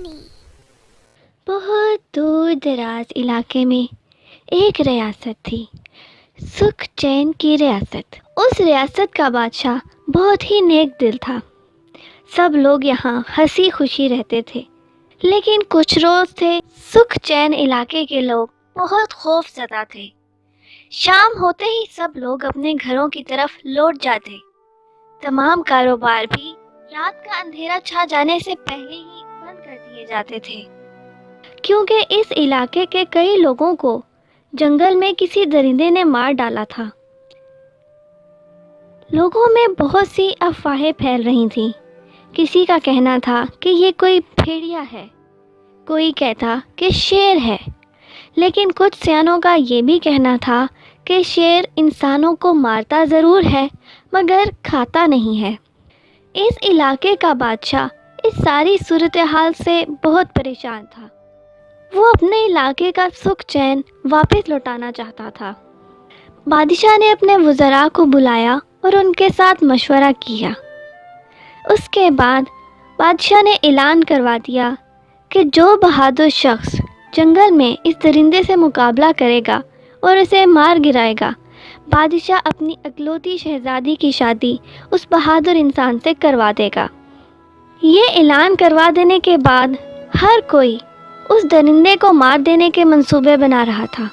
کہانی۔ بہت دور دراز علاقے میں ایک ریاست تھی، سکھ چین کی ریاست۔ اس ریاست کا بادشاہ بہت ہی نیک دل تھا۔ سب لوگ یہاں ہنسی خوشی رہتے تھے، لیکن کچھ روز تھے سکھ چین علاقے کے لوگ بہت خوف زدہ تھے۔ شام ہوتے ہی سب لوگ اپنے گھروں کی طرف لوٹ جاتے۔ تمام کاروبار بھی رات کا اندھیرا چھا جانے سے پہلے ہی بند کر دیے جاتے تھے، کیونکہ اس علاقے کے کئی لوگوں کو جنگل میں کسی درندے نے مار ڈالا تھا۔ لوگوں میں بہت سی افواہیں پھیل رہی تھیں۔ کسی کا کہنا تھا کہ یہ کوئی بھیڑیا ہے، کوئی کہتا کہ شیر ہے، لیکن کچھ سیانوں کا یہ بھی کہنا تھا کہ شیر انسانوں کو مارتا ضرور ہے مگر کھاتا نہیں ہے۔ اس علاقے کا بادشاہ اس ساری صورتحال سے بہت پریشان تھا۔ وہ اپنے علاقے کا سکھ چین واپس لوٹانا چاہتا تھا۔ بادشاہ نے اپنے وزراء کو بلایا اور ان کے ساتھ مشورہ کیا۔ اس کے بعد بادشاہ نے اعلان کروا دیا کہ جو بہادر شخص جنگل میں اس درندے سے مقابلہ کرے گا اور اسے مار گرائے گا، بادشاہ اپنی اکلوتی شہزادی کی شادی اس بہادر انسان سے کروا دے گا۔ یہ اعلان کروا دینے کے بعد ہر کوئی اس درندے کو مار دینے کے منصوبے بنا رہا تھا،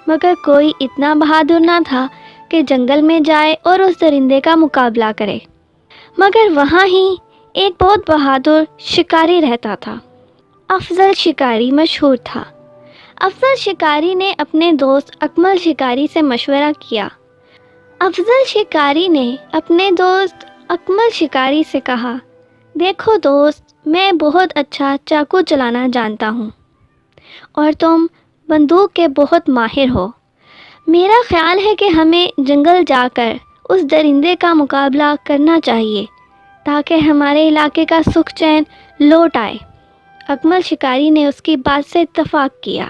مگر کوئی اتنا بہادر نہ تھا کہ جنگل میں جائے اور اس درندے کا مقابلہ کرے۔ مگر وہاں ہی ایک بہت بہادر شکاری رہتا تھا۔ افضل شکاری مشہور تھا۔ افضل شکاری نے اپنے دوست اکمل شکاری سے مشورہ کیا۔ افضل شکاری نے اپنے دوست اکمل شکاری سے کہا، دیکھو دوست، میں بہت اچھا چاقو چلانا جانتا ہوں اور تم بندوق کے بہت ماہر ہو۔ میرا خیال ہے کہ ہمیں جنگل جا کر اس درندے کا مقابلہ کرنا چاہیے تاکہ ہمارے علاقے کا سکھ چین لوٹ آئے۔ اکمل شکاری نے اس کی بات سے اتفاق کیا۔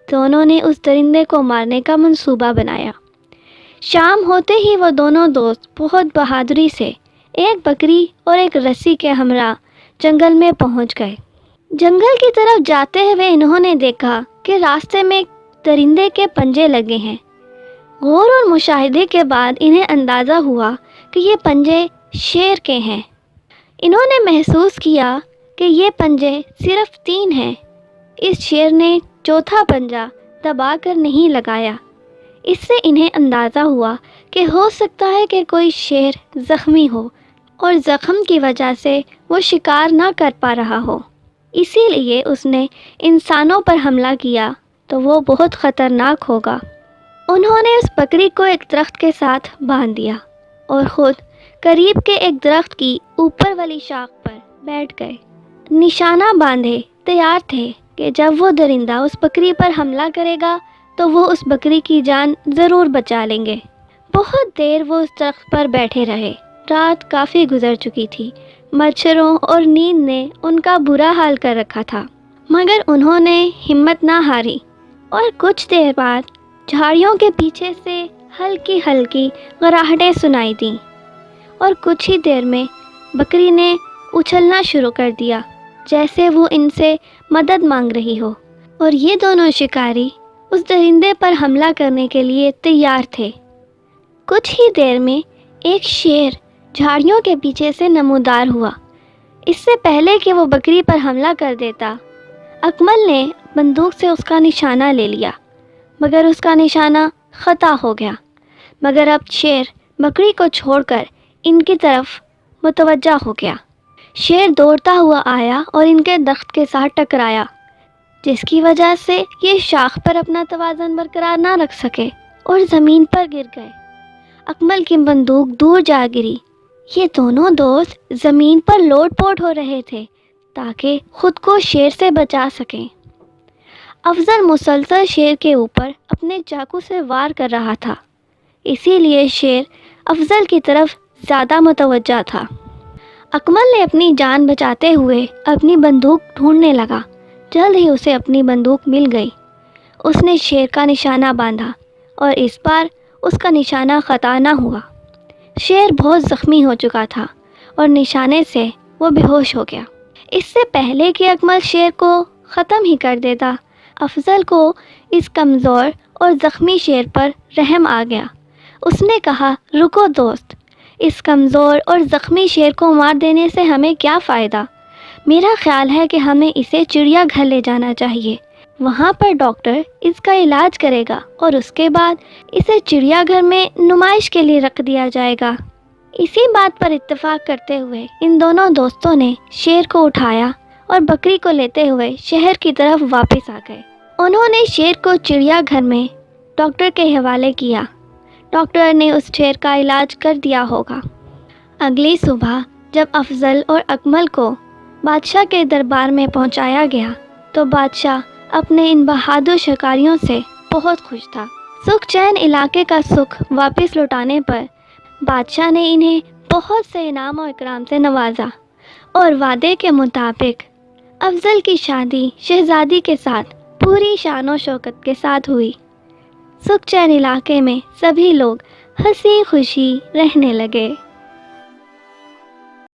دونوں نے اس درندے کو مارنے کا منصوبہ بنایا۔ شام ہوتے ہی وہ دونوں دوست بہت بہادری سے ایک بکری اور ایک رسی کے ہمراہ جنگل میں پہنچ گئے۔ جنگل کی طرف جاتے ہوئے انہوں نے دیکھا کہ راستے میں درندے کے پنجے لگے ہیں۔ غور اور مشاہدے کے بعد انہیں اندازہ ہوا کہ یہ پنجے شیر کے ہیں۔ انہوں نے محسوس کیا کہ یہ پنجے صرف 3 ہیں۔ اس شیر نے چوتھا پنجہ دبا کر نہیں لگایا۔ اس سے انہیں اندازہ ہوا کہ ہو سکتا ہے کہ کوئی شیر زخمی ہو اور زخم کی وجہ سے وہ شکار نہ کر پا رہا ہو، اسی لیے اس نے انسانوں پر حملہ کیا تو وہ بہت خطرناک ہوگا۔ انہوں نے اس بکری کو ایک درخت کے ساتھ باندھ دیا اور خود قریب کے ایک درخت کی اوپر والی شاخ پر بیٹھ گئے۔ نشانہ باندھے تیار تھے کہ جب وہ درندہ اس بکری پر حملہ کرے گا تو وہ اس بکری کی جان ضرور بچا لیں گے۔ بہت دیر وہ اس درخت پر بیٹھے رہے۔ رات کافی گزر چکی تھی۔ مچھروں اور نیند نے ان کا برا حال کر رکھا تھا، مگر انہوں نے ہمت نہ ہاری اور کچھ دیر بعد جھاڑیوں کے پیچھے سے ہلکی ہلکی گھراہٹیں سنائی دیں اور کچھ ہی دیر میں بکری نے اچھلنا شروع کر دیا جیسے وہ ان سے مدد مانگ رہی ہو، اور یہ دونوں شکاری اس درندے پر حملہ کرنے کے لیے تیار تھے۔ کچھ ہی دیر میں ایک شیر جھاڑیوں کے پیچھے سے نمودار ہوا۔ اس سے پہلے کہ وہ بکری پر حملہ کر دیتا، اکمل نے بندوق سے اس کا نشانہ لے لیا، مگر اس کا نشانہ خطا ہو گیا۔ مگر اب شیر بکری کو چھوڑ کر ان کی طرف متوجہ ہو گیا۔ شیر دوڑتا ہوا آیا اور ان کے درخت کے ساتھ ٹکرایا، جس کی وجہ سے یہ شاخ پر اپنا توازن برقرار نہ رکھ سکے اور زمین پر گر گئے۔ اکمل کی بندوق دور جا گری۔ یہ دونوں دوست زمین پر لوٹ پوٹ ہو رہے تھے تاکہ خود کو شیر سے بچا سکیں۔ افضل مسلسل شیر کے اوپر اپنے چاقو سے وار کر رہا تھا، اسی لیے شیر افضل کی طرف زیادہ متوجہ تھا۔ اکمل نے اپنی جان بچاتے ہوئے اپنی بندوق ڈھونڈنے لگا۔ جلد ہی اسے اپنی بندوق مل گئی۔ اس نے شیر کا نشانہ باندھا اور اس بار اس کا نشانہ خطا نہ ہوا۔ شیر بہت زخمی ہو چکا تھا اور نشانے سے وہ بے ہوش ہو گیا۔ اس سے پہلے کہ اکمل شیر کو ختم ہی کر دیتا، افضل کو اس کمزور اور زخمی شیر پر رحم آ گیا۔ اس نے کہا، رکو دوست، اس کمزور اور زخمی شیر کو مار دینے سے ہمیں کیا فائدہ؟ میرا خیال ہے کہ ہمیں اسے چڑیا گھر لے جانا چاہیے۔ وہاں پر ڈاکٹر اس کا علاج کرے گا اور اس کے بعد اسے چڑیا گھر میں نمائش کے لیے رکھ دیا جائے گا۔ اسی بات پر اتفاق کرتے ہوئے ان دونوں دوستوں نے شیر کو اٹھایا اور بکری کو لیتے ہوئے شہر کی طرف واپس آ گئے۔ انہوں نے شیر کو چڑیا گھر میں ڈاکٹر کے حوالے کیا۔ ڈاکٹر نے اس شیر کا علاج کر دیا ہوگا۔ اگلی صبح جب افضل اور اکمل کو بادشاہ کے دربار میں پہنچایا گیا تو بادشاہ اپنے ان بہادر شکاریوں سے بہت خوش تھا۔ سکھ چین علاقے کا سکھ واپس لوٹانے پر بادشاہ نے انہیں بہت سے انعام و اکرام سے نوازا اور وعدے کے مطابق افضل کی شادی شہزادی کے ساتھ پوری شان و شوکت کے ساتھ ہوئی۔ سکھ چین علاقے میں سبھی لوگ ہنسی خوشی رہنے لگے۔